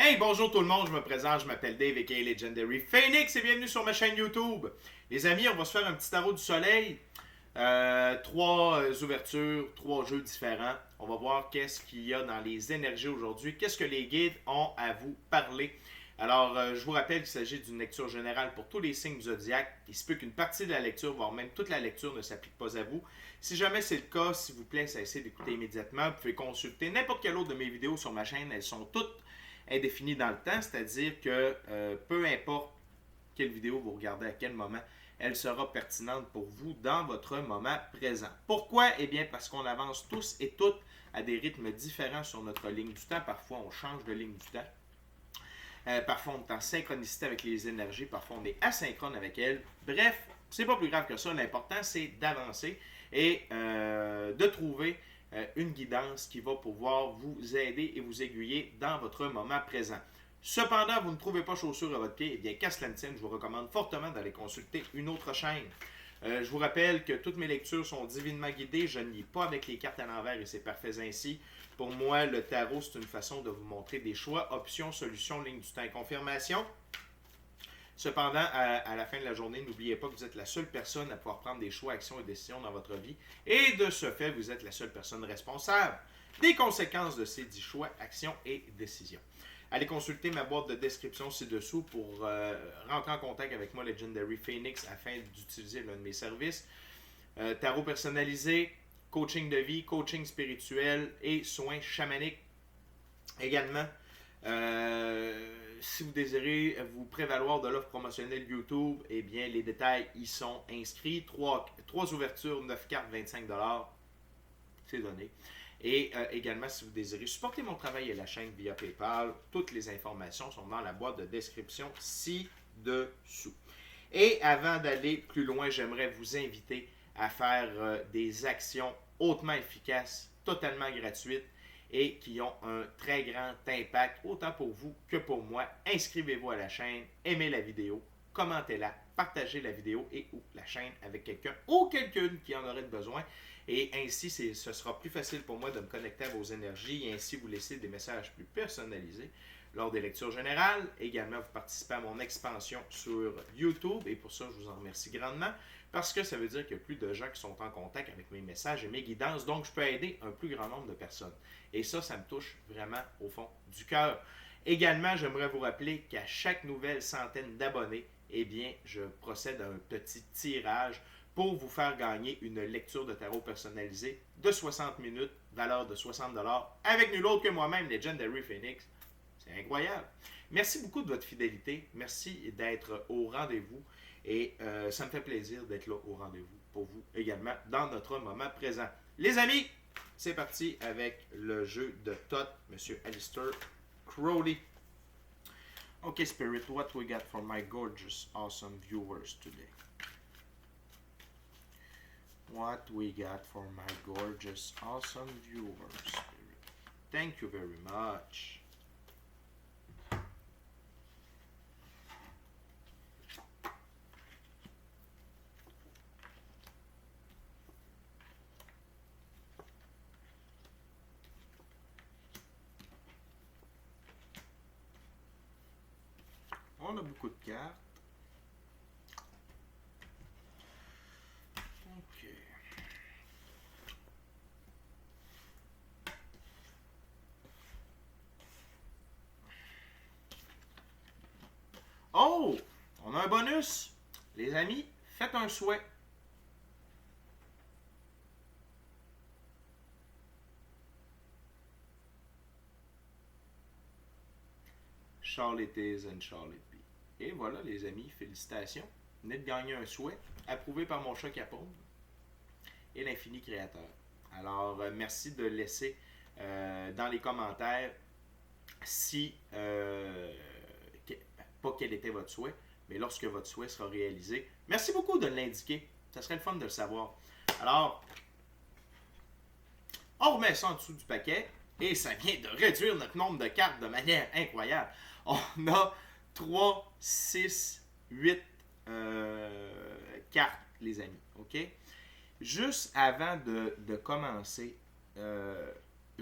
Hey, bonjour tout le monde, je me présente, je m'appelle Dave aka Legendary Phoenix et bienvenue sur ma chaîne YouTube. Les amis, on va se faire un petit tarot du soleil. Trois ouvertures, trois jeux différents. On va voir qu'est-ce qu'il y a dans les énergies aujourd'hui, qu'est-ce que les guides ont à vous parler. Alors, je vous rappelle qu'il s'agit d'une lecture générale pour tous les signes du zodiaque. Il se peut qu'une partie de la lecture, voire même toute la lecture, ne s'applique pas à vous. Si jamais c'est le cas, s'il vous plaît, cessez d'écouter immédiatement. Vous pouvez consulter n'importe quelle autre de mes vidéos sur ma chaîne. Elles sont toutes indéfinies dans le temps, c'est-à-dire que peu importe quelle vidéo vous regardez à quel moment, elle sera pertinente pour vous dans votre moment présent. Pourquoi? Eh bien, parce qu'on avance tous et toutes à des rythmes différents sur notre ligne du temps. Parfois, on change de ligne du temps. Parfois, on est en synchronicité avec les énergies. Parfois, on est asynchrone avec elles. Bref, c'est pas plus grave que ça. L'important, c'est d'avancer et de trouver une guidance qui va pouvoir vous aider et vous aiguiller dans votre moment présent. Cependant, vous ne trouvez pas chaussure à votre pied, eh bien, qu'à cela ne tienne, je vous recommande fortement d'aller consulter une autre chaîne. Je vous rappelle que toutes mes lectures sont divinement guidées. Je ne lis pas avec les cartes à l'envers et c'est parfait ainsi. Pour moi, le tarot, c'est une façon de vous montrer des choix, options, solutions, ligne du temps et confirmation. Cependant, à la fin de la journée, n'oubliez pas que vous êtes la seule personne à pouvoir prendre des choix, actions et décisions dans votre vie. Et de ce fait, vous êtes la seule personne responsable des conséquences de ces 10 choix, actions et décisions. Allez consulter ma boîte de description ci-dessous pour rentrer en contact avec moi, Legendary Phoenix, afin d'utiliser l'un de mes services. Tarot personnalisé, coaching de vie, coaching spirituel et soins chamaniques. Également, si vous désirez vous prévaloir de l'offre promotionnelle YouTube, eh bien, les détails y sont inscrits. 3 ouvertures, 9 cartes, 25$. C'est donné. Et également, si vous désirez supporter mon travail et la chaîne via PayPal, toutes les informations sont dans la boîte de description ci-dessous. Et avant d'aller plus loin, j'aimerais vous inviter à faire des actions hautement efficaces, totalement gratuites et qui ont un très grand impact, autant pour vous que pour moi. Inscrivez-vous à la chaîne, aimez la vidéo, commentez-la, partagez la vidéo et ou la chaîne avec quelqu'un ou quelqu'une qui en aurait besoin. Et ainsi, ce sera plus facile pour moi de me connecter à vos énergies et ainsi vous laisser des messages plus personnalisés lors des lectures générales. Également, vous participez à mon expansion sur YouTube et pour ça, je vous en remercie grandement parce que ça veut dire qu'il y a plus de gens qui sont en contact avec mes messages et mes guidances, donc je peux aider un plus grand nombre de personnes. Et ça me touche vraiment au fond du cœur. Également, j'aimerais vous rappeler qu'à chaque nouvelle centaine d'abonnés, eh bien, je procède à un petit tirage pour vous faire gagner une lecture de tarot personnalisée de 60 minutes, valeur de 60$, avec nul autre que moi-même, Legendary Phoenix. C'est incroyable. Merci beaucoup de votre fidélité. Merci d'être au rendez-vous. Et ça me fait plaisir d'être là au rendez-vous pour vous également dans notre moment présent. Les amis, c'est parti avec le jeu de Thoth, Monsieur Alistair Crowley. Okay, Spirit, what we got for my gorgeous, awesome viewers today? What we got for my gorgeous, awesome viewers, Spirit. Thank you very much. On a beaucoup de cartes. Ok. Oh! On a un bonus! Les amis, faites un souhait. Shall it is and shall it be. Et voilà, les amis, félicitations. Vous venez de gagner un souhait, approuvé par mon chat Capone et l'infini créateur. Alors, merci de laisser dans les commentaires si, pas quel était votre souhait, mais lorsque votre souhait sera réalisé. Merci beaucoup de l'indiquer. Ça serait le fun de le savoir. Alors, on remet ça en dessous du paquet et ça vient de réduire notre nombre de cartes de manière incroyable. On a 3, 6, 8 cartes, les amis. OK? Juste avant de commencer,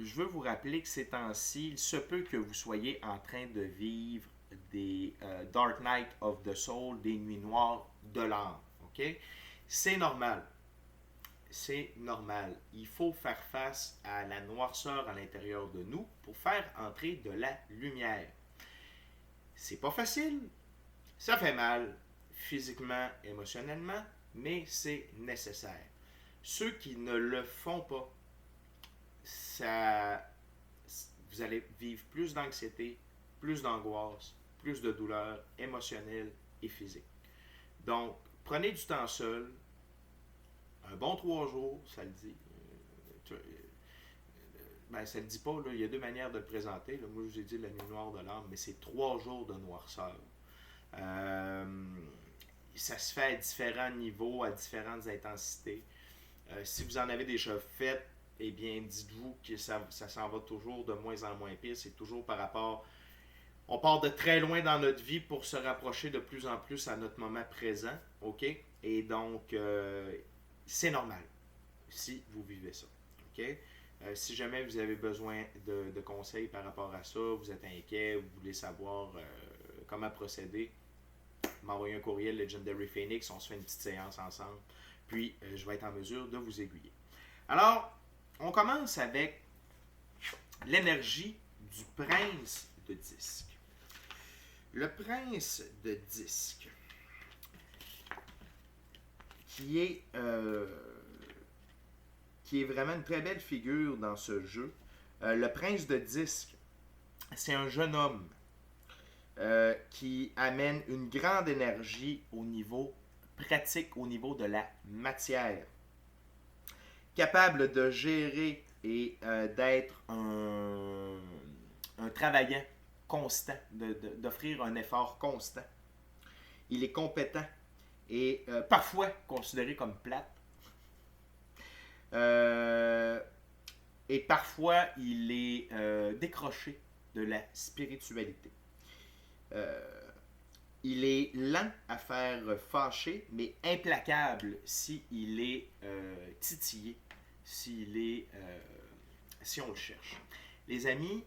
je veux vous rappeler que ces temps-ci, il se peut que vous soyez en train de vivre des Dark Night of the Soul, des nuits noires de l'âme. OK? C'est normal. C'est normal. Il faut faire face à la noirceur à l'intérieur de nous pour faire entrer de la lumière. C'est pas facile. Ça fait mal, physiquement, émotionnellement, mais c'est nécessaire. Ceux qui ne le font pas, ça, vous allez vivre plus d'anxiété, plus d'angoisse, plus de douleur émotionnelle et physique. Donc, prenez du temps seul, un bon 3 jours, ça le dit. Ben, ça ne le dit pas, là. Il y a deux manières de le présenter. Là. Moi, je vous ai dit la nuit noire de l'âme, mais c'est 3 jours de noirceur. Ça se fait à différents niveaux, à différentes intensités. Si vous en avez déjà fait, eh bien, dites-vous que ça s'en va toujours de moins en moins pire. C'est toujours par rapport... On part de très loin dans notre vie pour se rapprocher de plus en plus à notre moment présent. OK? Et donc, c'est normal si vous vivez ça. OK? Si jamais vous avez besoin de conseils par rapport à ça, vous êtes inquiet, vous voulez savoir comment procéder, m'envoyez un courriel Legendary Phoenix, on se fait une petite séance ensemble, puis je vais être en mesure de vous aiguiller. Alors, on commence avec l'énergie du prince de disque. Le prince de disque, qui est vraiment une très belle figure dans ce jeu. Le prince de disque, c'est un jeune homme qui amène une grande énergie au niveau pratique, au niveau de la matière. Capable de gérer et d'être un travaillant constant, d'offrir un effort constant. Il est compétent et parfois considéré comme plate. Et parfois, il est décroché de la spiritualité. Il est lent à faire fâcher, mais implacable s'il est titillé, si on le cherche. Les amis,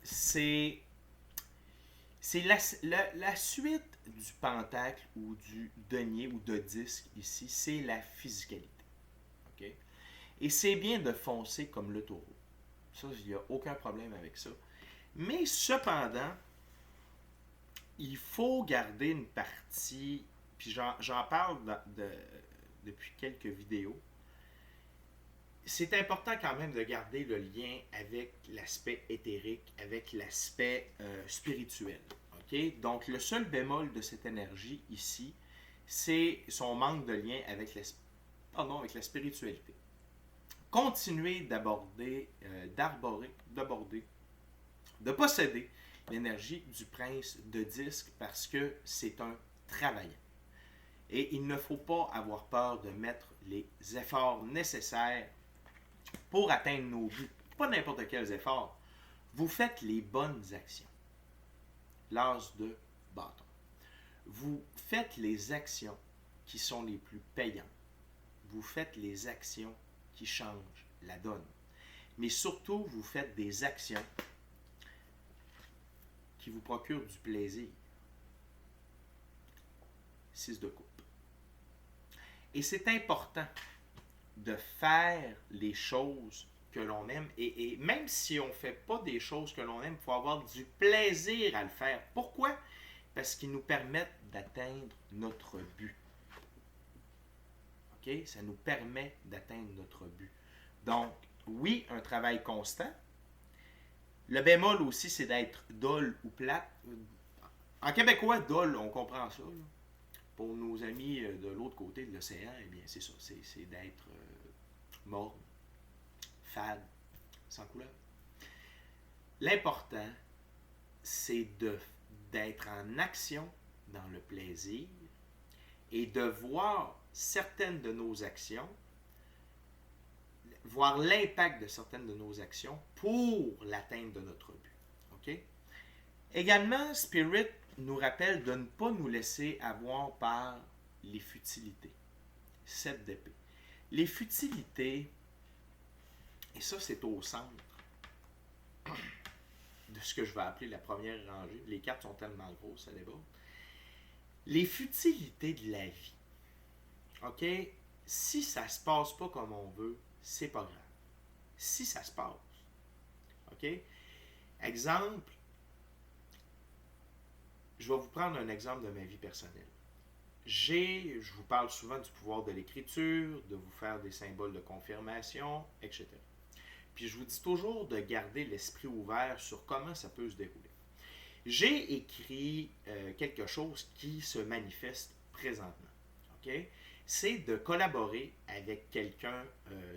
c'est la suite du pentacle ou du denier ou de disque ici, c'est la physicalité. Okay? Et c'est bien de foncer comme le taureau. Ça, il n'y a aucun problème avec ça. Mais cependant, il faut garder une partie, puis j'en parle depuis quelques vidéos. C'est important quand même de garder le lien avec l'aspect éthérique, avec l'aspect spirituel. Okay? Donc, le seul bémol de cette énergie ici, c'est son manque de lien avec la spiritualité. Continuez d'aborder, de posséder l'énergie du prince de disque parce que c'est un travaillant. Et il ne faut pas avoir peur de mettre les efforts nécessaires pour atteindre nos buts. Pas n'importe quels efforts. Vous faites les bonnes actions. L'as de bâton. Vous faites les actions qui sont les plus payantes. Vous faites les actions qui changent la donne. Mais surtout, vous faites des actions qui vous procurent du plaisir. 6 de coupe. Et c'est important de faire les choses que l'on aime. Et même si on ne fait pas des choses que l'on aime, il faut avoir du plaisir à le faire. Pourquoi? Parce qu'ils nous permettent d'atteindre notre but. OK? Ça nous permet d'atteindre notre but. Donc, oui, un travail constant. Le bémol aussi, c'est d'être dole ou plate. En québécois, dole, on comprend ça. Là. Pour nos amis de l'autre côté de l'océan, eh bien, c'est ça. C'est d'être morne, fade, sans couleur. L'important, c'est d'être en action dans le plaisir et de voir certaines de nos actions, voir l'impact de certaines de nos actions pour l'atteinte de notre but. Okay? Également, Spirit nous rappelle de ne pas nous laisser avoir par les futilités. 7 d'épée. Les futilités, et ça c'est au centre, de ce que je vais appeler la première rangée. Les cartes sont tellement grosses, ça déborde. Les futilités de la vie. OK? Si ça se passe pas comme on veut, c'est pas grave. Si ça se passe. OK? Exemple, je vais vous prendre un exemple de ma vie personnelle. Je vous parle souvent du pouvoir de l'écriture, de vous faire des symboles de confirmation, etc. Puis je vous dis toujours de garder l'esprit ouvert sur comment ça peut se dérouler. J'ai écrit quelque chose qui se manifeste présentement. Okay? C'est de collaborer avec quelqu'un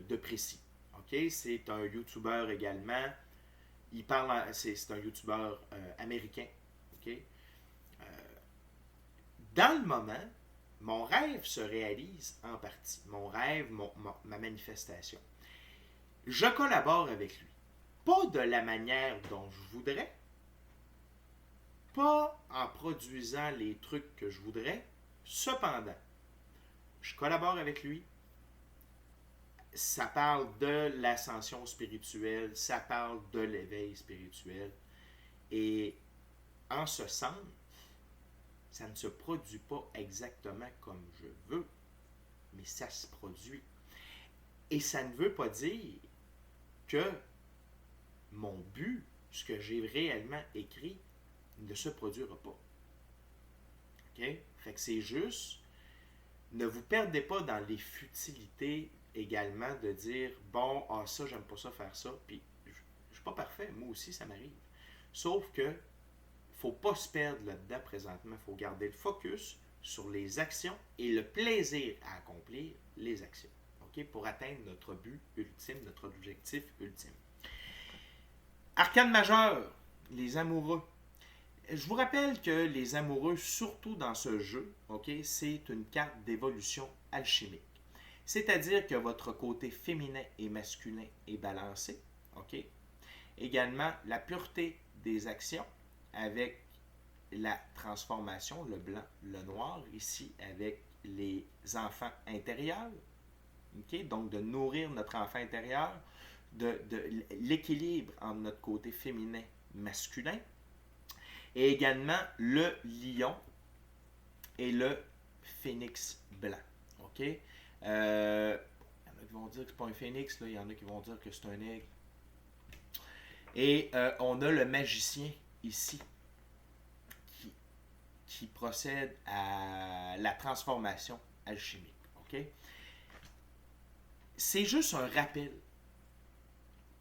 de précis. Okay? C'est un YouTuber également. C'est un YouTuber américain. Okay? Dans le moment, mon rêve se réalise en partie. Mon rêve, ma manifestation. Je collabore avec lui. Pas de la manière dont je voudrais, pas en produisant les trucs que je voudrais. Cependant, je collabore avec lui. Ça parle de l'ascension spirituelle, ça parle de l'éveil spirituel. Et en ce sens, ça ne se produit pas exactement comme je veux, mais ça se produit. Et ça ne veut pas dire que mon but, ce que j'ai réellement écrit, ne se produira pas. OK? Fait que c'est juste, ne vous perdez pas dans les futilités également de dire, bon, ah ça, j'aime pas ça, faire ça, puis je suis pas parfait, moi aussi, ça m'arrive. Sauf que, faut pas se perdre là-dedans présentement, il faut garder le focus sur les actions et le plaisir à accomplir les actions. OK? Pour atteindre notre but ultime, notre objectif ultime. Arcane majeur, les amoureux. Je vous rappelle que les amoureux, surtout dans ce jeu, okay, c'est une carte d'évolution alchimique. C'est-à-dire que votre côté féminin et masculin est balancé. Okay? Également, la pureté des actions avec la transformation, le blanc, le noir, ici avec les enfants intérieurs. Okay? Donc, de nourrir notre enfant intérieur, de l'équilibre entre notre côté féminin masculin. Et également le lion et le phénix blanc. OK? Il y en a qui vont dire que c'est pas un phénix, là. Il y en a qui vont dire que c'est un aigle. Et on a le magicien ici qui procède à la transformation alchimique. OK? C'est juste un rappel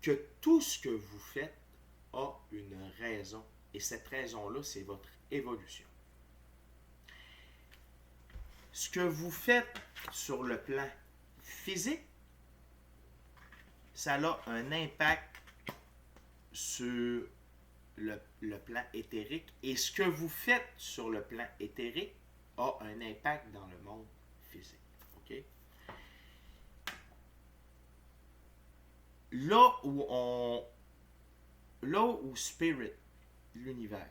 que tout ce que vous faites a une raison. Et cette raison-là, c'est votre évolution. Ce que vous faites sur le plan physique, ça a un impact sur le plan éthérique. Et ce que vous faites sur le plan éthérique a un impact dans le monde physique. OK? Là où Spirit, l'univers,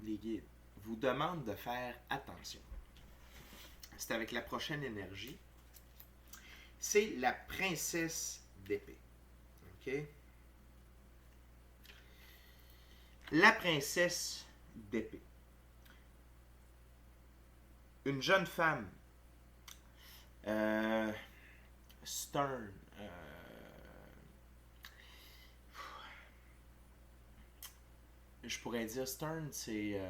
les guides, vous demandent de faire attention. C'est avec la prochaine énergie. C'est la princesse d'épée. OK? La princesse d'épée. Une jeune femme. Stern. Je pourrais dire Stern, c'est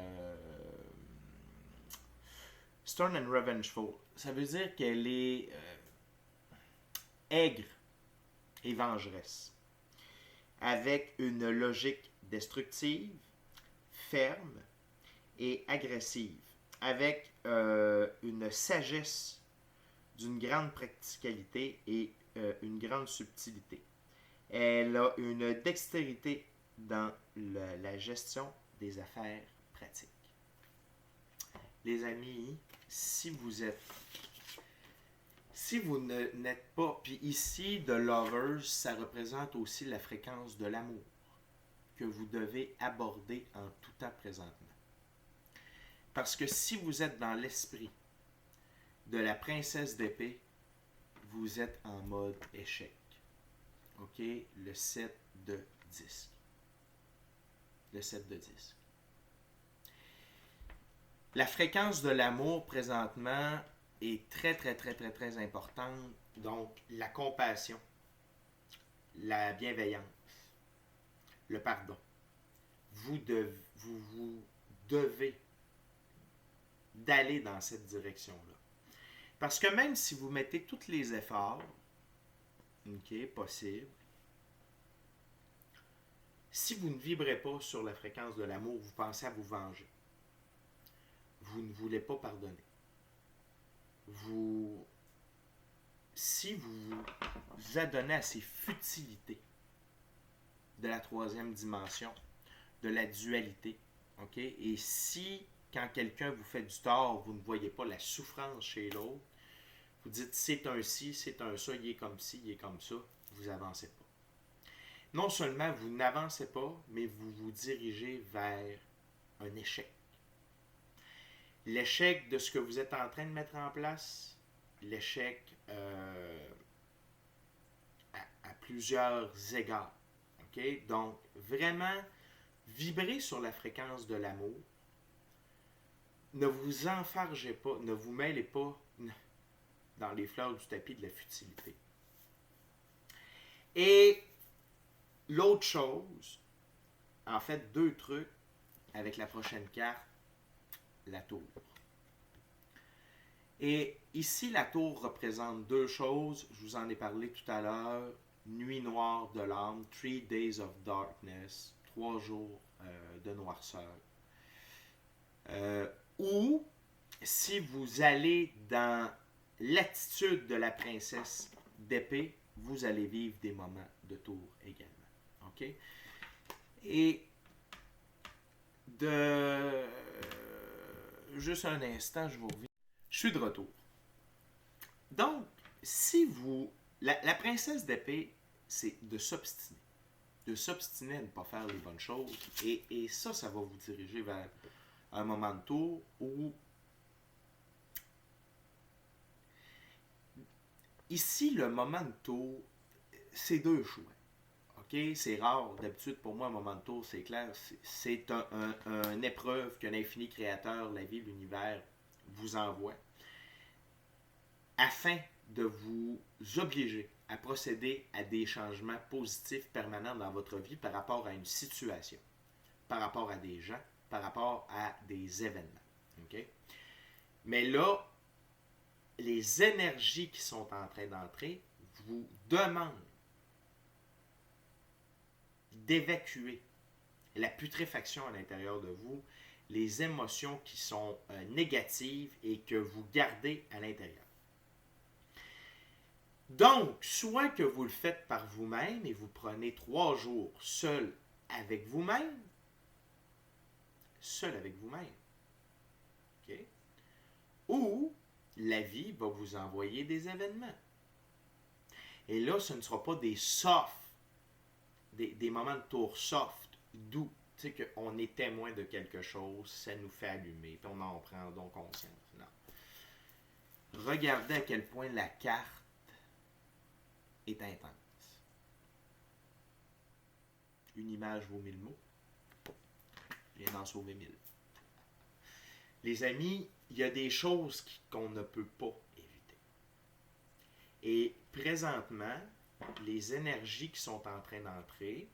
Stern and Revengeful. Ça veut dire qu'elle est aigre et vengeresse, avec une logique destructive, ferme et agressive, avec une sagesse d'une grande practicalité et une grande subtilité. Elle a une dextérité dans la gestion des affaires pratiques. Les amis, si vous n'êtes pas, puis ici, The Lovers, ça représente aussi la fréquence de l'amour que vous devez aborder en tout temps présentement. Parce que si vous êtes dans l'esprit de la princesse d'épée, vous êtes en mode échec. OK? Le 7 de disque. le 7 de disque. La fréquence de l'amour présentement est très, très, très, très, très importante. Donc, la compassion, la bienveillance, le pardon. Vous devez d'aller dans cette direction-là. Parce que même si vous mettez tous les efforts, possibles, si vous ne vibrez pas sur la fréquence de l'amour, vous pensez à vous venger. Vous ne voulez pas pardonner. Si vous vous adonnez à ces futilités de la troisième dimension, de la dualité, et si, quand quelqu'un vous fait du tort, vous ne voyez pas la souffrance chez l'autre, vous dites c'est un ci, c'est un ça, il est comme ci, il est comme ça, vous n'avancez pas. Non seulement vous n'avancez pas, mais vous vous dirigez vers un échec. L'échec de ce que vous êtes en train de mettre en place, l'échec à plusieurs égards. Donc, vraiment, vibrez sur la fréquence de l'amour. Ne vous enfargez pas, ne vous mêlez pas dans les fleurs du tapis de la futilité. Et l'autre chose, en fait, 2 trucs avec la prochaine carte, la tour. Et ici, la tour représente 2 choses. Je vous en ai parlé tout à l'heure. Nuit noire de l'âme, 3 days of darkness, 3 jours de noirceur. Ou, si vous allez dans l'attitude de la princesse d'épée, vous allez vivre des moments de tour également. Et juste un instant, je vous reviens. Je suis de retour. Donc, si vous... La princesse d'épée, c'est de s'obstiner. De s'obstiner à ne pas faire les bonnes choses. Et ça va vous diriger vers un moment de tour où... Ici, le moment de tour, c'est 2 choix. C'est rare. D'habitude, pour moi, un moment de tour, c'est clair. C'est une épreuve qu'un infini créateur, la vie, l'univers, vous envoie afin de vous obliger à procéder à des changements positifs permanents dans votre vie par rapport à une situation, par rapport à des gens, par rapport à des événements. Mais là, les énergies qui sont en train d'entrer vous demandent d'évacuer la putréfaction à l'intérieur de vous, les émotions qui sont négatives et que vous gardez à l'intérieur. Donc, soit que vous le faites par vous-même et vous prenez 3 jours seul avec vous-même, ou la vie va vous envoyer des événements. Et là, ce ne sera pas des soft, des moments de tour soft, doux. Tu sais, qu'on est témoin de quelque chose, ça nous fait allumer, puis on en prend donc conscience. Non. Regardez à quel point la carte est intense. Une image vaut 1000 mots. Je viens d'en sauver 1000. Les amis, il y a des choses qu'on ne peut pas éviter. Et présentement, les énergies qui sont en train d'entrer,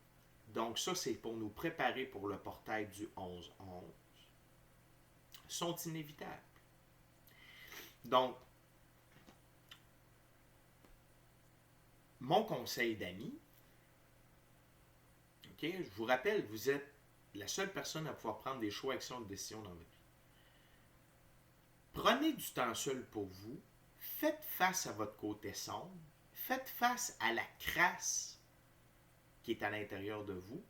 donc ça c'est pour nous préparer pour le portail du 11-11, sont inévitables. Donc, mon conseil d'amis, je vous rappelle, vous êtes la seule personne à pouvoir prendre des choix, actions, décisions dans votre vie. Prenez du temps seul pour vous, faites face à votre côté sombre, faites face à la crasse qui est à l'intérieur de vous,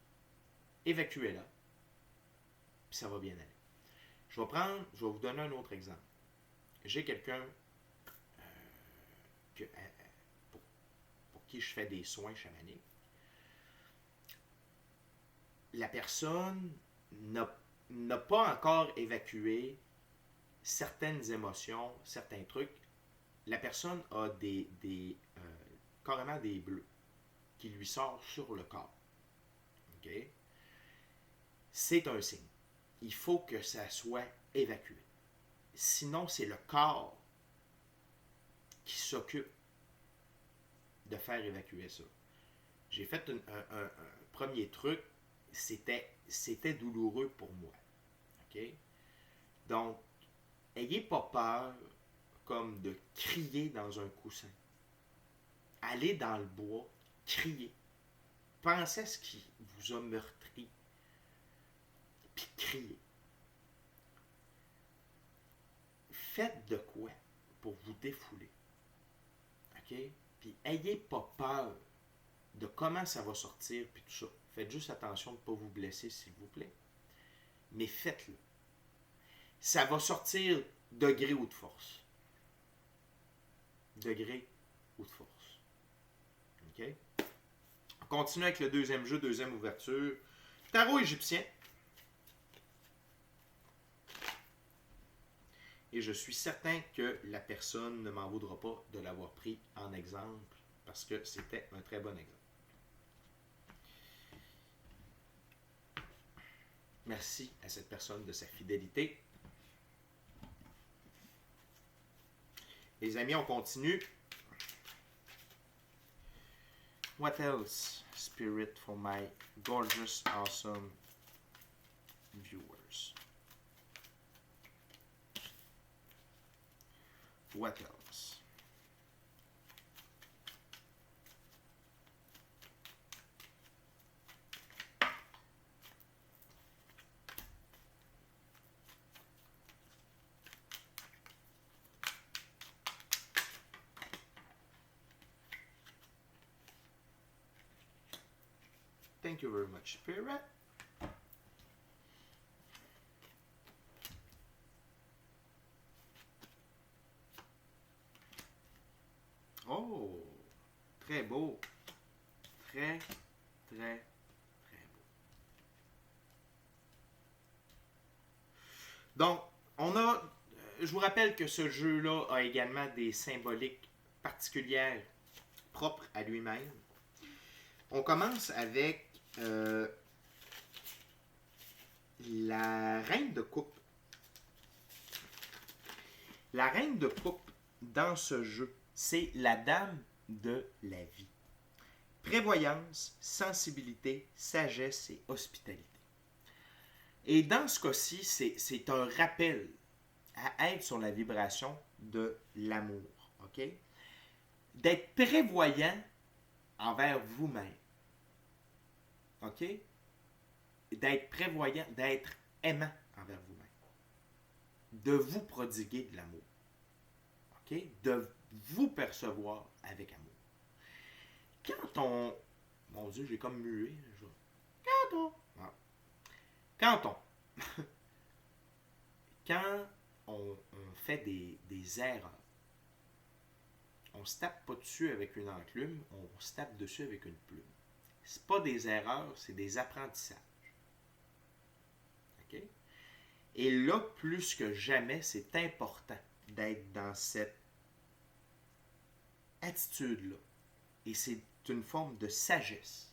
évacuez-la, puis ça va bien aller. Je vais vous donner un autre exemple. J'ai quelqu'un pour qui je fais des soins chamaniques. La personne n'a pas encore évacué certaines émotions, certains trucs. La personne a carrément des bleus qui lui sortent sur le corps. c'est un signe. Il faut que ça soit évacué. Sinon, c'est le corps qui s'occupe de faire évacuer ça. J'ai fait un premier truc, c'était douloureux pour moi. OK? Donc, ayez pas peur comme de crier dans un coussin. Allez dans le bois, criez. Pensez à ce qui vous a meurtri, puis criez. Faites de quoi pour vous défouler. OK? Puis ayez pas peur de comment ça va sortir, puis tout ça. Faites juste attention de ne pas vous blesser, s'il vous plaît. Mais faites-le. Ça va sortir de gré ou de force. De gré ou de force. OK? On continue avec le deuxième jeu, deuxième ouverture. Tarot égyptien. Et je suis certain que la personne ne m'en voudra pas de l'avoir pris en exemple, parce que c'était un très bon exemple. Merci à cette personne de sa fidélité. Les amis, on continue. What else, Spirit, for my gorgeous, awesome viewers? What else? Thank you very much, Spirit. Oh, très beau. Très, très, très beau. Donc, je vous rappelle que ce jeu-là a également des symboliques particulières propres à lui-même. On commence avec la reine de coupe. La reine de coupe, dans ce jeu, c'est la dame de la vie. Prévoyance, sensibilité, sagesse et hospitalité. Et dans ce cas-ci, c'est un rappel à être sur la vibration de l'amour. OK? D'être prévoyant envers vous-même. OK? D'être prévoyant, d'être aimant envers vous-même. De vous prodiguer de l'amour. OK? De vous percevoir avec amour. Quand on... Mon Dieu, j'ai comme mué. Quand on fait des erreurs, on ne se tape pas dessus avec une enclume, on se tape dessus avec une plume. Ce pas des erreurs, c'est des apprentissages. OK? Et là, plus que jamais, c'est important d'être dans cette attitude-là. Et c'est une forme de sagesse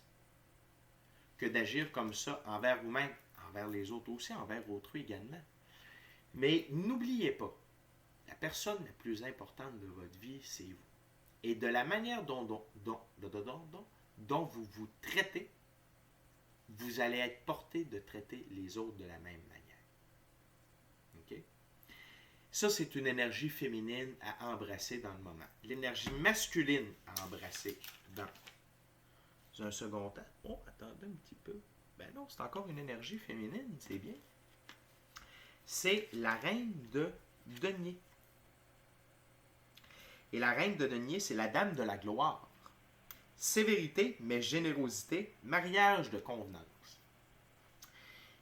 que d'agir comme ça envers vous-même, envers les autres aussi, envers autrui également. Mais n'oubliez pas, la personne la plus importante de votre vie, c'est vous. Et de la manière dont vous vous traitez, vous allez être porté de traiter les autres de la même manière. OK? Ça, c'est une énergie féminine à embrasser dans le moment. L'énergie masculine à embrasser dans un second temps. Oh, attendez un petit peu. Ben non, c'est encore une énergie féminine, c'est bien. C'est la reine de denier. Et la reine de denier, c'est la dame de la gloire. Sévérité, mais générosité, mariage de convenance.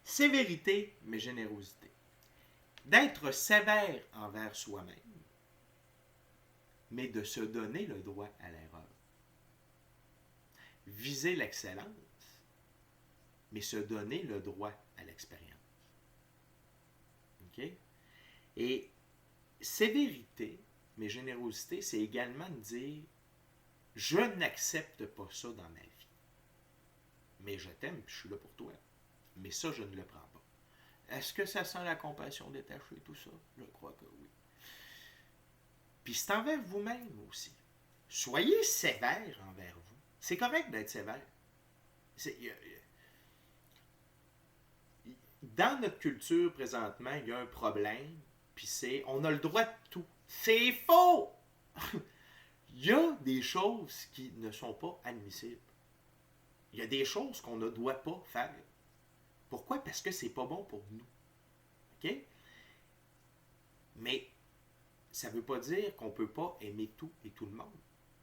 Sévérité, mais générosité. D'être sévère envers soi-même, mais de se donner le droit à l'erreur. Viser l'excellence, mais se donner le droit à l'expérience. OK? Et sévérité, mais générosité, c'est également de dire « Je n'accepte pas ça dans ma vie. Mais je t'aime et je suis là pour toi. Mais ça, je ne le prends pas. Est-ce que ça sent la compassion détachée, tout ça? Je crois que oui. Puis c'est envers vous-même aussi. Soyez sévère envers vous. C'est correct d'être sévère. Dans notre culture présentement, il y a un problème, puis c'est on a le droit de tout. C'est faux! Il y a des choses qui ne sont pas admissibles. Il y a des choses qu'on ne doit pas faire. Pourquoi? Parce que c'est pas bon pour nous. OK? Mais ça ne veut pas dire qu'on ne peut pas aimer tout et tout le monde.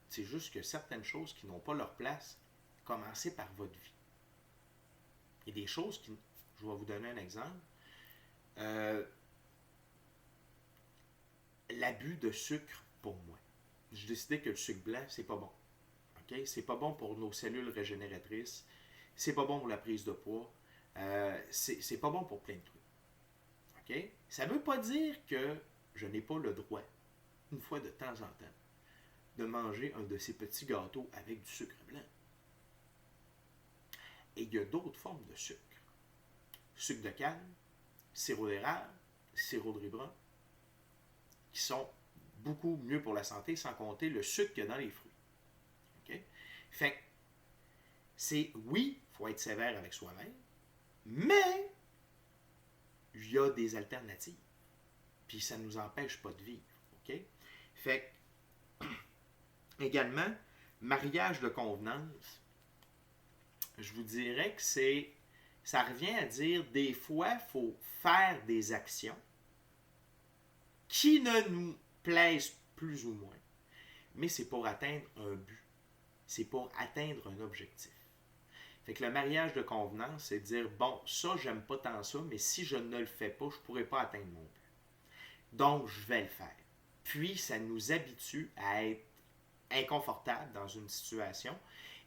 C'est juste que certaines choses qui n'ont pas leur place, commencez par votre vie. Il y a des choses qui... Je vais vous donner un exemple. L'abus de sucre, pour moi. J'ai décidé que le sucre blanc, c'est pas bon. Okay? C'est pas bon pour nos cellules régénératrices. C'est pas bon pour la prise de poids. C'est pas bon pour plein de trucs. Okay? Ça ne veut pas dire que je n'ai pas le droit, une fois de temps en temps, de manger un de ces petits gâteaux avec du sucre blanc. Et il y a d'autres formes de sucre. Sucre de canne, sirop d'érable, sirop de riz brun, qui sont beaucoup mieux pour la santé, sans compter le sucre qu'il y a dans les fruits. Okay? Fait que, oui, il faut être sévère avec soi-même, mais il y a des alternatives. Puis ça ne nous empêche pas de vivre. Okay? Fait que, également, mariage de convenance, je vous dirais que ça revient à dire des fois, il faut faire des actions qui ne nous plaisent plus ou moins, mais c'est pour atteindre un but. C'est pour atteindre un objectif. Fait que le mariage de convenance, c'est de dire, bon, ça, j'aime pas tant ça, mais si je ne le fais pas, je ne pourrai pas atteindre mon but. Donc, je vais le faire. Puis, ça nous habitue à être inconfortable dans une situation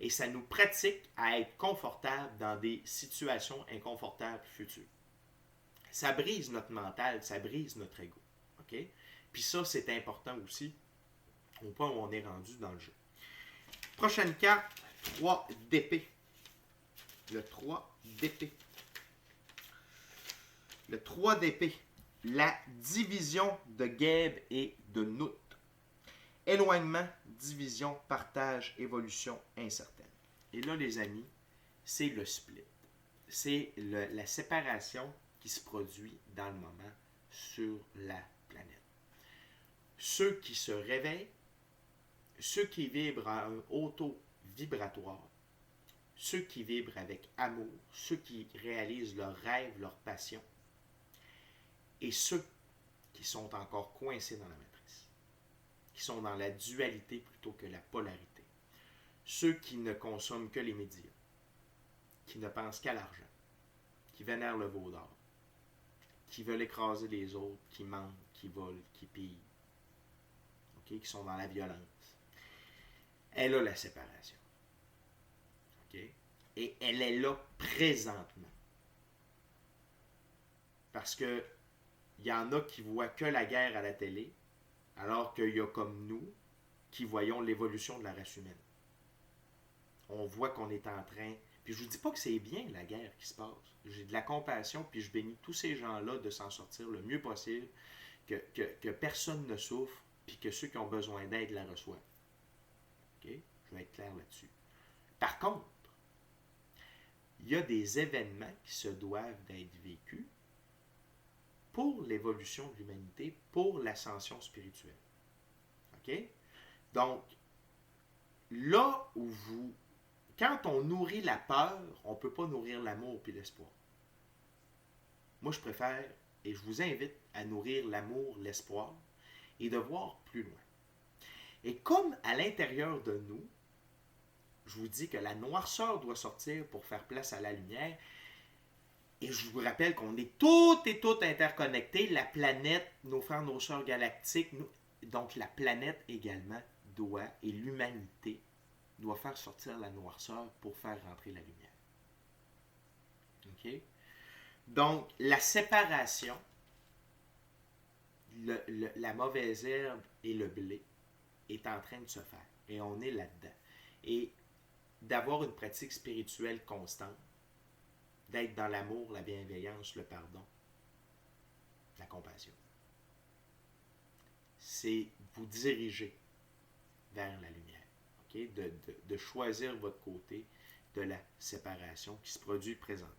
et ça nous pratique à être confortable dans des situations inconfortables futures. Ça brise notre mental, ça brise notre ego. Okay? Puis ça, c'est important aussi au point où on est rendu dans le jeu. Prochaine carte, 3 d'épée. Le 3 d'épée. Le 3 d'épée. La division de Geb et de Nout. Éloignement, division, partage, évolution incertaine. Et là, les amis, c'est le split. C'est la séparation qui se produit dans le moment sur la planète. Ceux qui se réveillent, ceux qui vibrent à un haut taux vibratoire, ceux qui vibrent avec amour, ceux qui réalisent leurs rêves, leurs passions, et ceux qui sont encore coincés dans la matrice, qui sont dans la dualité plutôt que la polarité, ceux qui ne consomment que les médias, qui ne pensent qu'à l'argent, qui vénèrent le veau d'or, qui veulent écraser les autres, qui mentent, qui volent, qui pillent, okay? Qui sont dans la violence. Elle a la séparation. Okay? Et elle est là présentement. Parce que il y en a qui voient que la guerre à la télé, alors qu'il y a comme nous qui voyons l'évolution de la race humaine. On voit qu'on est en train... Puis je vous dis pas que c'est bien la guerre qui se passe. J'ai de la compassion, puis je bénis tous ces gens-là de s'en sortir le mieux possible, que personne ne souffre, puis que ceux qui ont besoin d'aide la reçoivent. Okay? Je vais être clair là-dessus. Par contre, il y a des événements qui se doivent d'être vécus pour l'évolution de l'humanité, pour l'ascension spirituelle. OK? Donc, là où vous... Quand on nourrit la peur, on ne peut pas nourrir l'amour et l'espoir. Moi, je préfère, et je vous invite à nourrir l'amour, l'espoir, et de voir plus loin. Et comme à l'intérieur de nous, je vous dis que la noirceur doit sortir pour faire place à la lumière, et je vous rappelle qu'on est toutes et toutes interconnectés, la planète, nos frères, nos sœurs galactiques, donc la planète également doit, et l'humanité doit faire sortir la noirceur pour faire rentrer la lumière. OK? Donc, la séparation, la mauvaise herbe et le blé est en train de se faire. Et on est là-dedans. Et d'avoir une pratique spirituelle constante, d'être dans l'amour, la bienveillance, le pardon, la compassion. C'est vous diriger vers la lumière. Okay? De choisir votre côté de la séparation qui se produit présentement.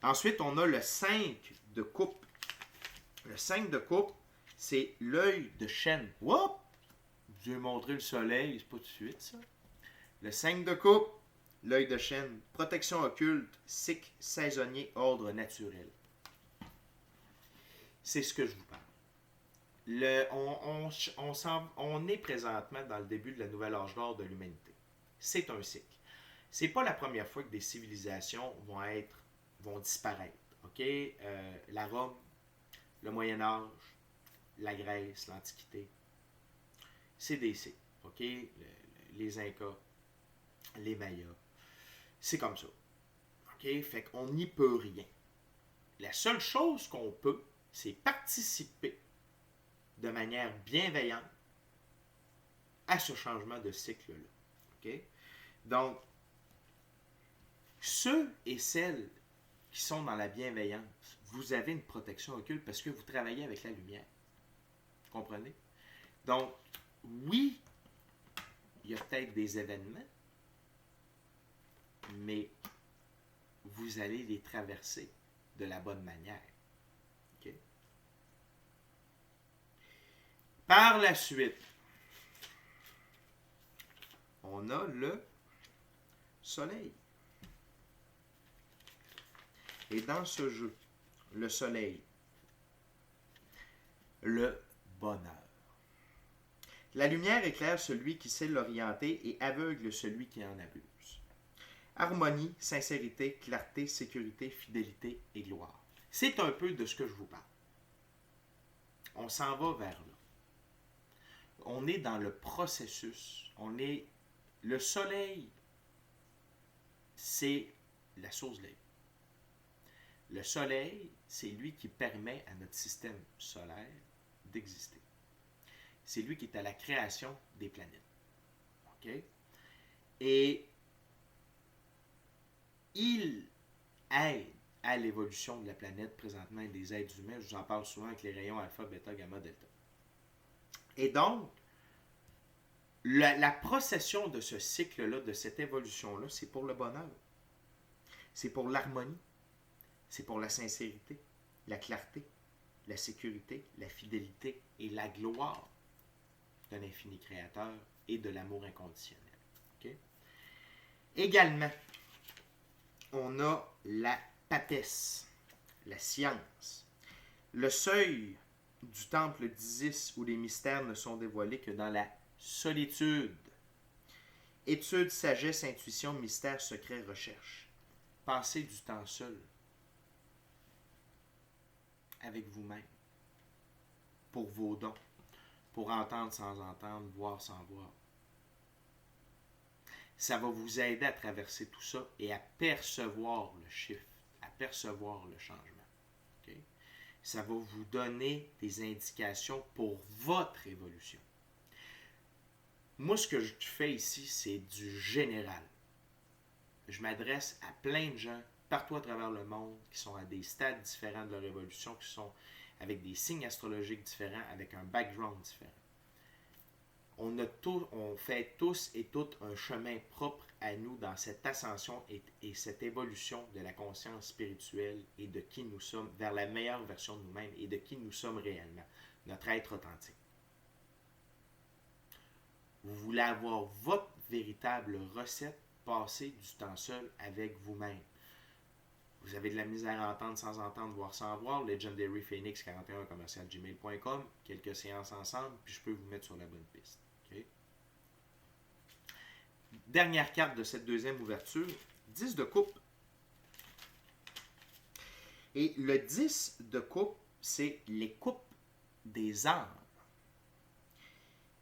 Ensuite, on a le 5 de coupe. Le 5 de coupe, c'est l'œil de chêne. Whoop! Je vais montrer le soleil, c'est pas tout de suite ça. Le 5 de coupe, l'œil de chêne, protection occulte, cycle saisonnier, ordre naturel. C'est ce que je vous parle. On est présentement dans le début de la nouvelle âge d'or de l'humanité. C'est un cycle. C'est pas la première fois que des civilisations vont disparaître. Okay? La Rome, le Moyen Âge, la Grèce, l'Antiquité, c'est des cycles. Okay? Les Incas, les Mayas, c'est comme ça. Okay? Fait qu'on n'y peut rien. La seule chose qu'on peut, c'est participer de manière bienveillante à ce changement de cycle-là. Okay? Donc, ceux et celles qui sont dans la bienveillance, vous avez une protection occulte parce que vous travaillez avec la lumière. Vous comprenez? Donc, oui, il y a peut-être des événements, mais vous allez les traverser de la bonne manière. Okay? Par la suite, on a le soleil. Et dans ce jeu, le soleil, le bonheur. La lumière éclaire celui qui sait l'orienter et aveugle celui qui en abuse. Harmonie, sincérité, clarté, sécurité, fidélité et gloire. C'est un peu de ce que je vous parle. On s'en va vers là. On est dans le processus. Le soleil, c'est la source de la vie. Le soleil, c'est lui qui permet à notre système solaire d'exister. C'est lui qui est à la création des planètes. Okay? Et il aide à l'évolution de la planète présentement et des êtres humains. Je vous en parle souvent avec les rayons alpha, bêta, gamma, delta. Et donc, la procession de ce cycle-là, de cette évolution-là, c'est pour le bonheur. C'est pour l'harmonie. C'est pour la sincérité, la clarté, la sécurité, la fidélité et la gloire d'un infini créateur et de l'amour inconditionnel. Okay? Également, on a la papesse, la science. Le seuil du temple d'Isis où les mystères ne sont dévoilés que dans la solitude. Étude, sagesse, intuition, mystère, secret, recherche. Passez du temps seul avec vous-même, pour vos dons, pour entendre sans entendre, voir sans voir. Ça va vous aider à traverser tout ça et à percevoir le shift, à percevoir le changement. Okay? Ça va vous donner des indications pour votre évolution. Moi, ce que je fais ici, c'est du général. Je m'adresse à plein de gens partout à travers le monde, qui sont à des stades différents de leur évolution, qui sont avec des signes astrologiques différents, avec un background différent. On fait tous et toutes un chemin propre à nous dans cette ascension et cette évolution de la conscience spirituelle et de qui nous sommes, vers la meilleure version de nous-mêmes et de qui nous sommes réellement, notre être authentique. Vous voulez avoir votre véritable recette, passer du temps seul avec vous-même. Vous avez de la misère à entendre sans entendre, voir sans voir. Legendary Phoenix 41@gmail.com. Quelques séances ensemble, puis je peux vous mettre sur la bonne piste. Okay? Dernière carte de cette deuxième ouverture, 10 de coupe. Et le 10 de coupe, c'est les coupes des âmes.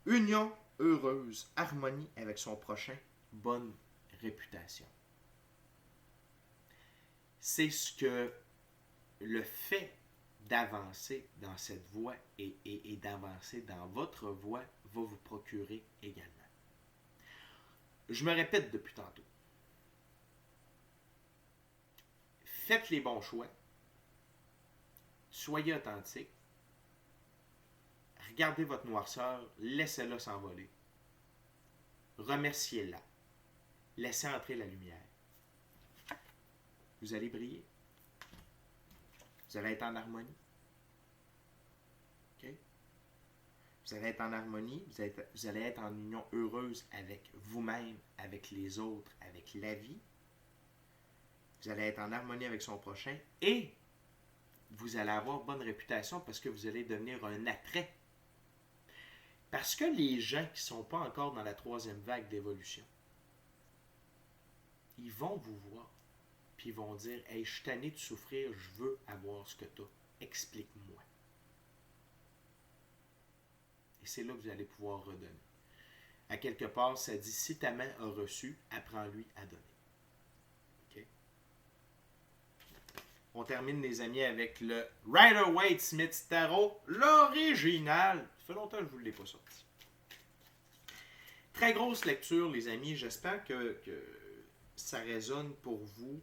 Union heureuse, harmonie avec son prochain, bonne réputation. C'est ce que le fait d'avancer dans cette voie et d'avancer dans votre voie va vous procurer également. Je me répète depuis tantôt. Faites les bons choix. Soyez authentique. Regardez votre noirceur, laissez-la s'envoler. Remerciez-la. Laissez entrer la lumière. Vous allez briller. Vous allez être en harmonie. OK? Vous allez être en harmonie, vous allez être en union heureuse avec vous-même, avec les autres, avec la vie. Vous allez être en harmonie avec son prochain et vous allez avoir bonne réputation parce que vous allez devenir un attrait. Parce que les gens qui ne sont pas encore dans la troisième vague d'évolution, ils vont vous voir, puis ils vont dire « Hey, je suis tanné de souffrir, je veux avoir ce que tu as. Explique-moi. » Et c'est là que vous allez pouvoir redonner. À quelque part, ça dit « Si ta main a reçu, apprends-lui à donner. » Okay? On termine, les amis, avec le Rider-Waite-Smith Tarot, l'original. Ça fait longtemps que je ne vous l'ai pas sorti. Très grosse lecture, les amis. J'espère que ça résonne pour vous.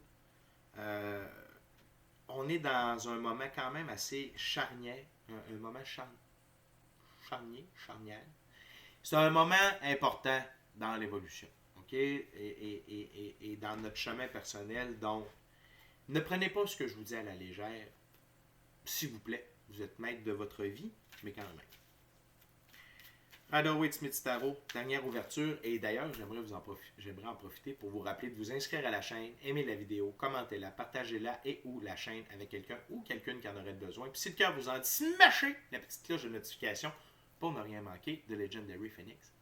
On est dans un moment quand même assez charnière. Un moment charnière. C'est un moment important dans l'évolution. OK? Et dans notre chemin personnel. Donc, ne prenez pas ce que je vous dis à la légère. S'il vous plaît, vous êtes maître de votre vie, mais quand même. Rider-Waite-Smith Tarot, dernière ouverture. Et d'ailleurs, j'aimerais en profiter pour vous rappeler de vous inscrire à la chaîne, aimer la vidéo, commentez-la, partagez-la et ou la chaîne avec quelqu'un ou quelqu'une qui en aurait besoin. Puis si le cœur vous en dit, smashez la petite cloche de notification pour ne rien manquer de Legendary Phoenix.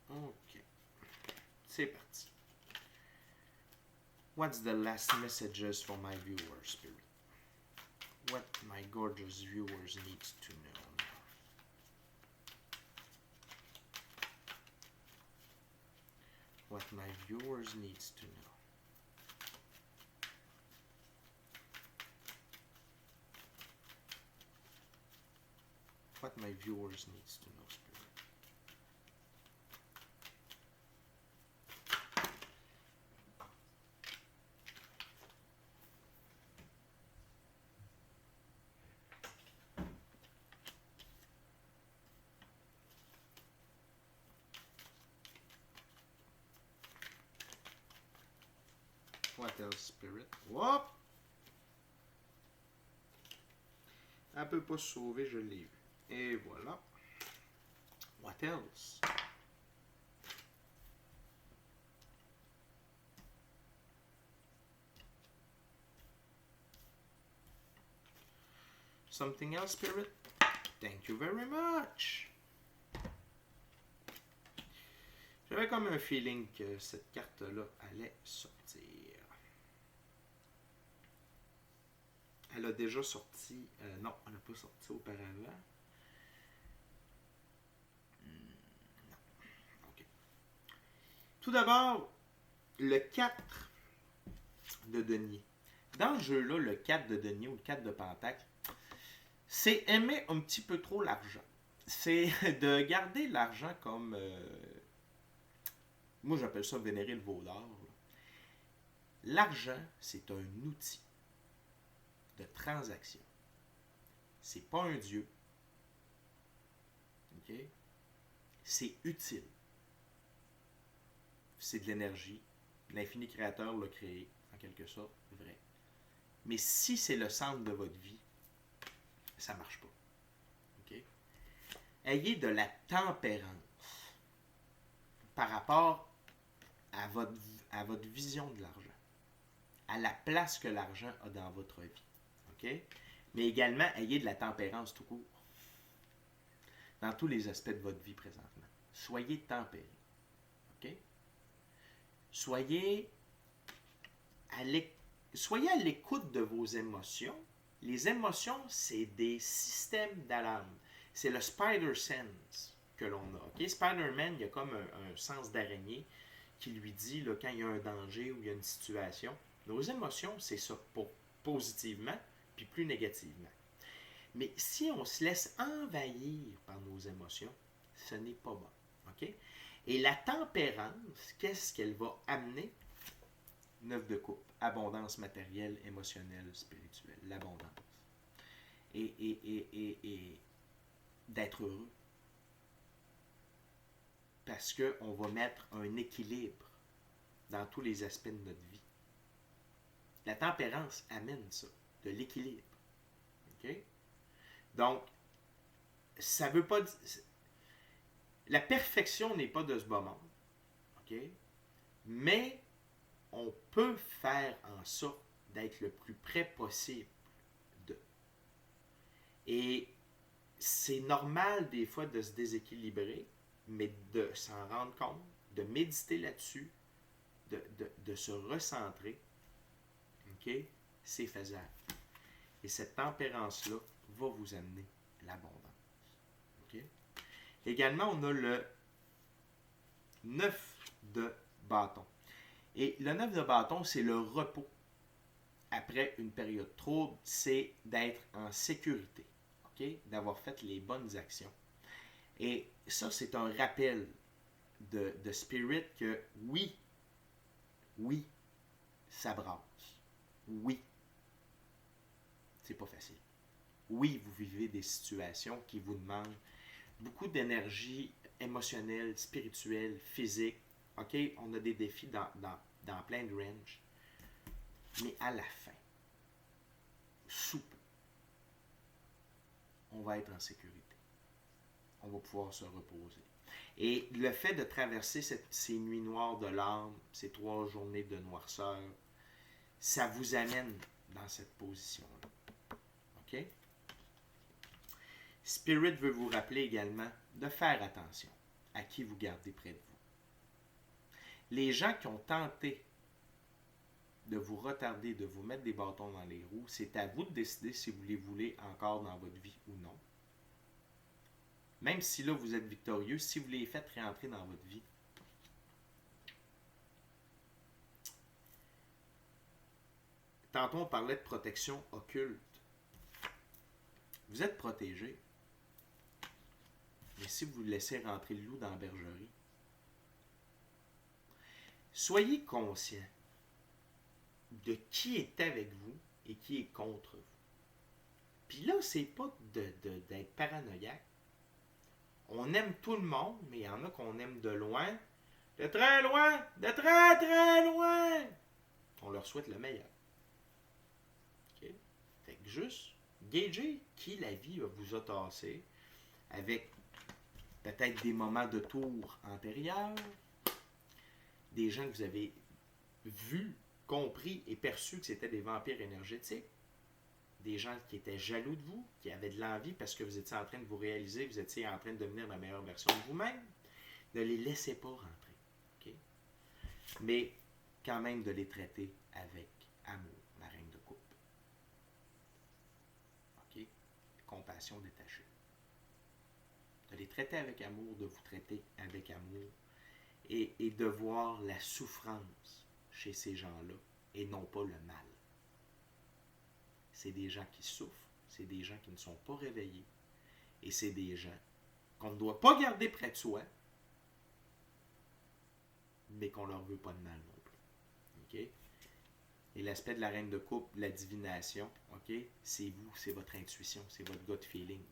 OK. C'est parti. What's the last messages for my viewers, Spirit? What my gorgeous viewers need to know now. What my viewers need to know. What my viewers need to know, Spirit. What else, Spirit? Whoop! Elle peut pas se sauver, je l'ai vu. Et voilà. What else? Something else, Spirit? Thank you very much. J'avais comme un feeling que cette carte-là allait sortir. Elle a déjà sorti... non, elle n'a pas sorti auparavant. Non. OK. Tout d'abord, le 4 de denier. Dans le jeu-là, le 4 de denier ou le 4 de pentacle, c'est aimer un petit peu trop l'argent. C'est de garder l'argent comme... moi, j'appelle ça vénérer le veau d'or. L'argent, c'est un outil de transaction. C'est pas un dieu. OK? C'est utile. C'est de l'énergie. L'infini créateur l'a créé, en quelque sorte, vrai. Mais si c'est le centre de votre vie, ça ne marche pas. OK? Ayez de la tempérance par rapport à votre vision de l'argent, à la place que l'argent a dans votre vie. OK? Mais également, ayez de la tempérance tout court. Dans tous les aspects de votre vie présentement. Soyez tempéré. OK? Soyez à l'écoute de vos émotions. Les émotions, c'est des systèmes d'alarme. C'est le spider sense que l'on a. OK? Spider-Man, il y a comme un sens d'araignée qui lui dit là, quand il y a un danger ou il y a une situation. Nos émotions, c'est ça, pour positivement puis plus négativement. Mais si on se laisse envahir par nos émotions, ce n'est pas bon. OK? Et la tempérance, qu'est-ce qu'elle va amener? 9 de coupe. Abondance matérielle, émotionnelle, spirituelle. L'abondance. Et d'être heureux. Parce qu'on va mettre un équilibre dans tous les aspects de notre vie. La tempérance amène ça, de l'équilibre. OK? Donc, ça veut pas dire... La perfection n'est pas de ce bas monde. OK? Mais on peut faire en sorte d'être le plus près possible de. Et c'est normal des fois de se déséquilibrer, mais de s'en rendre compte, de méditer là-dessus, de se recentrer, OK? C'est faisable. Et cette tempérance-là va vous amener l'abondance. OK? Également, on a le 9 de bâton. Et le 9 de bâton, c'est le repos. Après une période trouble, c'est d'être en sécurité. OK? D'avoir fait les bonnes actions. Et ça, c'est un rappel de Spirit que oui, ça brasse. Oui, c'est pas facile. Oui, vous vivez des situations qui vous demandent beaucoup d'énergie émotionnelle, spirituelle, physique. OK? On a des défis dans plein de ranges. Mais à la fin, sous peu, on va être en sécurité. On va pouvoir se reposer. Et le fait de traverser ces nuits noires de l'âme, ces 3 journées de noirceur, ça vous amène dans cette position-là. OK? Spirit veut vous rappeler également de faire attention à qui vous gardez près de vous. Les gens qui ont tenté de vous retarder, de vous mettre des bâtons dans les roues, c'est à vous de décider si vous les voulez encore dans votre vie ou non. Même si là, vous êtes victorieux, si vous les faites réentrer dans votre vie, tantôt, on parlait de protection occulte. Vous êtes protégé. Mais si vous laissez rentrer le loup dans la bergerie, soyez conscient de qui est avec vous et qui est contre vous. Puis là, c'est pas d'être paranoïaque. On aime tout le monde, mais il y en a qu'on aime de loin, de très loin, de très très loin. On leur souhaite le meilleur. OK? Fait que juste gagez qui la vie vous a tassé avec peut-être des moments de tour antérieurs, des gens que vous avez vus, compris et perçus que c'était des vampires énergétiques, des gens qui étaient jaloux de vous, qui avaient de l'envie parce que vous étiez en train de vous réaliser, vous étiez en train de devenir la meilleure version de vous-même. Ne les laissez pas rentrer. Okay? Mais quand même de les traiter avec amour, la reine de coupe. OK? Compassion détachée. De les traiter avec amour, de vous traiter avec amour et de voir la souffrance chez ces gens-là et non pas le mal. C'est des gens qui souffrent, c'est des gens qui ne sont pas réveillés et c'est des gens qu'on ne doit pas garder près de soi, mais qu'on ne leur veut pas de mal non plus. OK? Et l'aspect de la reine de coupe, la divination, OK? C'est vous, c'est votre intuition, c'est votre gut feeling.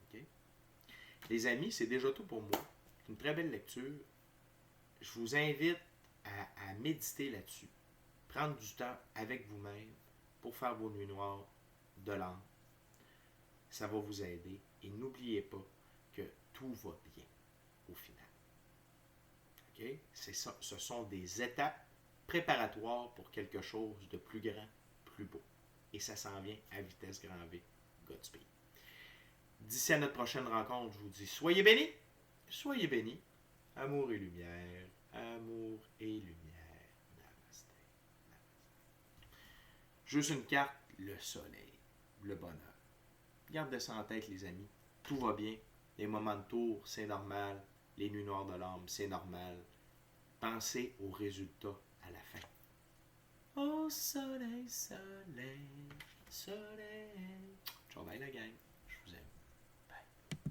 OK? Les amis, c'est déjà tout pour moi. C'est une très belle lecture. Je vous invite à méditer là-dessus. Prendre du temps avec vous-même pour faire vos nuits noires de l'âme. Ça va vous aider. Et n'oubliez pas que tout va bien au final. OK? C'est ça. Ce sont des étapes préparatoires pour quelque chose de plus grand, plus beau. Et ça s'en vient à vitesse grand V. Godspeed. D'ici à notre prochaine rencontre, je vous dis soyez bénis. Soyez bénis. Amour et lumière. Amour et lumière. Namasté. Juste une carte, le soleil, le bonheur. Gardez ça en tête, les amis. Tout va bien. Les moments de tour, c'est normal. Les nuits noires de l'âme, c'est normal. Pensez aux résultats à la fin. Oh soleil, soleil, soleil. Ciao, bye la gang.